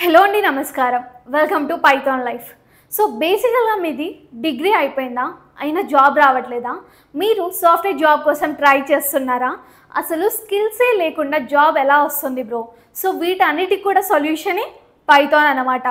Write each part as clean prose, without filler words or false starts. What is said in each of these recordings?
Hello అండి, నమస్కారం. Welcome to Python life. So బేసికల్గా మీది డిగ్రీ అయిపోయిందా, అయినా జాబ్ రావట్లేదా? మీరు సాఫ్ట్వేర్ జాబ్ కోసం ట్రై చేస్తున్నారా? అసలు స్కిల్సే లేకుండా జాబ్ ఎలా వస్తుంది బ్రో? సో వీటన్నిటికి కూడా సొల్యూషనే పైథాన్ అన్నమాట.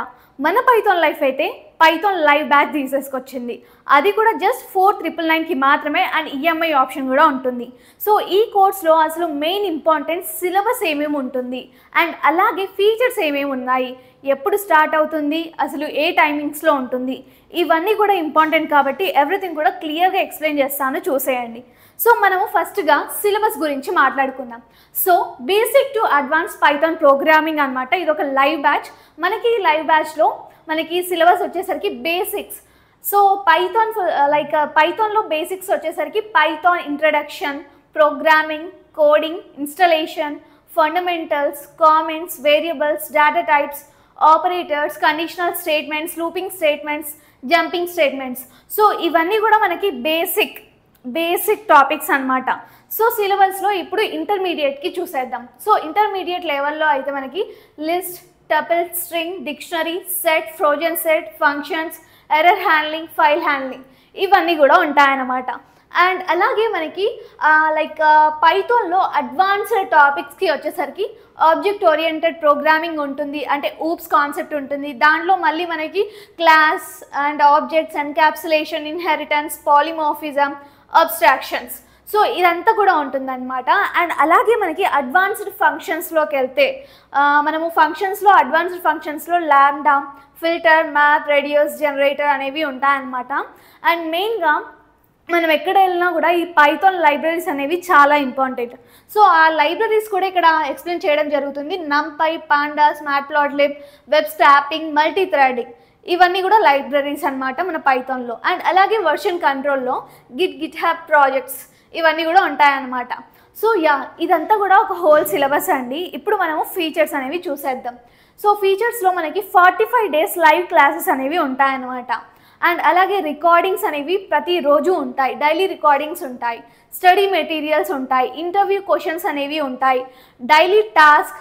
మన పైథాన్ లైఫ్ అయితే పైథాన్ లైవ్ బ్యాచ్ తీసేసుకొచ్చింది. అది కూడా జస్ట్ 4999కి మాత్రమే, అండ్ ఈఎంఐ ఆప్షన్ కూడా ఉంటుంది. సో ఈ కోర్స్లో అసలు మెయిన్ ఇంపార్టెంట్ సిలబస్ ఏమేమి ఉంటుంది, అండ్ అలాగే ఫీచర్స్ ఏమేమి ఉన్నాయి, ఎప్పుడు స్టార్ట్ అవుతుంది, అసలు ఏ టైమింగ్స్లో ఉంటుంది, ఇవన్నీ కూడా ఇంపార్టెంట్. కాబట్టి ఎవ్రీథింగ్ కూడా క్లియర్గా ఎక్స్ప్లెయిన్ చేస్తాను, చూసేయండి. సో మనము ఫస్ట్గా సిలబస్ గురించి మాట్లాడుకుందాం. So basic to advance Python programming అనమాట. ఇది ఒక లైవ్ బ్యాచ్. మనకి ఈ లైవ్ బ్యాచ్లో మనకి సిలబస్ వచ్చేసరికి బేసిక్స్. సో పైథాన్లో బేసిక్స్ వచ్చేసరికి Python introduction, programming, coding, installation, fundamentals, comments, variables, data types, operators, conditional statements, looping statements, jumping statements. So ఇవన్నీ కూడా మనకి బేసిక్ టాపిక్స్ అనమాట. సో సిలబస్లో ఇప్పుడు ఇంటర్మీడియట్కి చూసేద్దాం. సో ఇంటర్మీడియట్ లెవెల్లో అయితే మనకి list, tuple, string, dictionary, set, frozen set, functions, error handling, file handling, ఇవన్నీ కూడా ఉంటాయన్నమాట. అండ్ అలాగే మనకి పైథాన్లో అడ్వాన్స్డ్ టాపిక్స్కి వచ్చేసరికి ఆబ్జెక్ట్ ఓరియంటెడ్ ప్రోగ్రామింగ్ ఉంటుంది, అంటే ఊప్స్ కాన్సెప్ట్ ఉంటుంది. దాంట్లో మళ్ళీ మనకి class and objects, encapsulation, inheritance, polymorphism, abstractions, so ఇదంతా కూడా ఉంటుందన్నమాట. అండ్ అలాగే మనకి అడ్వాన్స్డ్ ఫంక్షన్స్లోకి వెళ్తే మనము అడ్వాన్స్డ్ ఫంక్షన్స్లో ల్యాండా, ఫిల్టర్, మ్యాప్, రేడియస్, జనరేటర్ అనేవి ఉంటాయన్నమాట. అండ్ మెయిన్గా మనం ఎక్కడ వెళ్ళినా కూడా ఈ పైథాన్ లైబ్రరీస్ అనేవి చాలా ఇంపార్టెంట్. సో ఆ లైబ్రరీస్ కూడా ఇక్కడ ఎక్స్ప్లెయిన్ చేయడం జరుగుతుంది. NumPy, pandas, matplotlib, web scraping, multi threading, ఇవన్నీ కూడా లైబ్రరీస్ అనమాట మన పైథాన్లో. అండ్ అలాగే వర్షన్ కంట్రోల్లో గిట్ హబ్ ప్రాజెక్ట్స్, ఇవన్నీ కూడా ఉంటాయన్నమాట. సో ఇదంతా కూడా ఒక హోల్ సిలబస్ అండి. ఇప్పుడు మనము ఫీచర్స్ అనేవి చూసేద్దాం. సో ఫీచర్స్లో మనకి 45 days లైవ్ క్లాసెస్ అనేవి ఉంటాయన్నమాట. అండ్ అలాగే రికార్డింగ్స్ అనేవి ప్రతిరోజు ఉంటాయి, డైలీ రికార్డింగ్స్ ఉంటాయి, స్టడీ మెటీరియల్స్ ఉంటాయి, ఇంటర్వ్యూ క్వశ్చన్స్ అనేవి ఉంటాయి, daily task,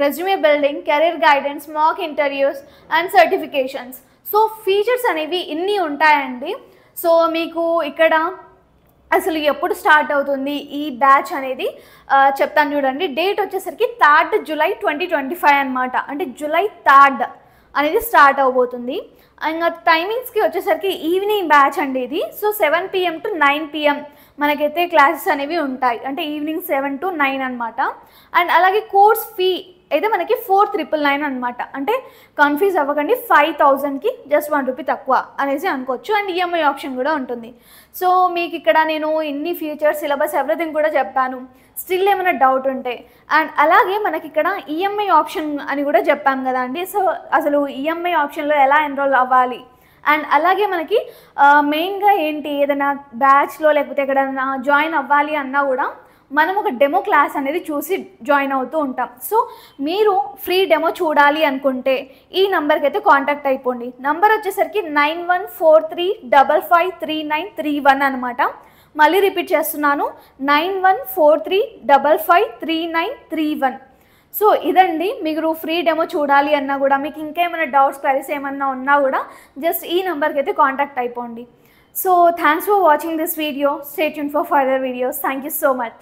resume building, career guidance, mock interviews and certifications. So features అనేవి ఇన్ని ఉంటాయండి. సో మీకు ఇక్కడ అసలు ఎప్పుడు స్టార్ట్ అవుతుంది ఈ బ్యాచ్ అనేది చెప్తాను చూడండి. డేట్ వచ్చేసరికి 3rd July 2025 అనమాట. అంటే July 3rd అనేది స్టార్ట్ అవబోతుంది. ఇంకా టైమింగ్స్కి వచ్చేసరికి ఈవినింగ్ బ్యాచ్ అండి ఇది. సో 7 PM to 9 PM మనకైతే క్లాసెస్ అనేవి ఉంటాయి, అంటే ఈవినింగ్ 7 to 9 అనమాట. అండ్ అలాగే కోర్స్ ఫీ అయితే మనకి 4,999 అనమాట. అంటే కన్ఫ్యూజ్ అవ్వకండి, 5,000కి జస్ట్ 1 రూపీ తక్కువ అనేసి అనుకోవచ్చు. అండ్ ఈఎంఐ ఆప్షన్ కూడా ఉంటుంది. సో మీకు ఇక్కడ నేను ఇన్ని ఫీచర్స్, సిలబస్, ఎవ్రీథింగ్ కూడా చెప్పాను. స్టిల్ ఏమైనా డౌట్ ఉంటే, అండ్ అలాగే మనకి ఇక్కడ ఈఎంఐ ఆప్షన్ అని కూడా చెప్పాము కదా అండి. సో అసలు ఈఎంఐ ఆప్షన్లో ఎలా ఎన్రోల్ అవ్వాలి, అండ్ అలాగే మనకి మెయిన్గా ఏంటి, ఏదైనా బ్యాచ్లో లేకపోతే ఎక్కడైనా జాయిన్ అవ్వాలి అన్నా కూడా మనం ఒక డెమో క్లాస్ అనేది చూసి జాయిన్ అవుతూ ఉంటాం. సో మీరు ఫ్రీ డెమో చూడాలి అనుకుంటే ఈ నెంబర్కి అయితే కాంటాక్ట్ అయిపోండి. నెంబర్ వచ్చేసరికి 9143553931 అనమాట. మళ్ళీ రిపీట్ చేస్తున్నాను, 9143553931. సో ఇదండి, మీరు ఫ్రీ డెమో చూడాలి అన్నా కూడా, మీకు ఇంకేమైనా డౌట్స్, క్వరీస్ ఏమన్నా ఉన్నా కూడా జస్ట్ ఈ నెంబర్కి అయితే కాంటాక్ట్ అయిపోండి. So thanks for watching this video. Stay tuned for further videos. Thank you so much.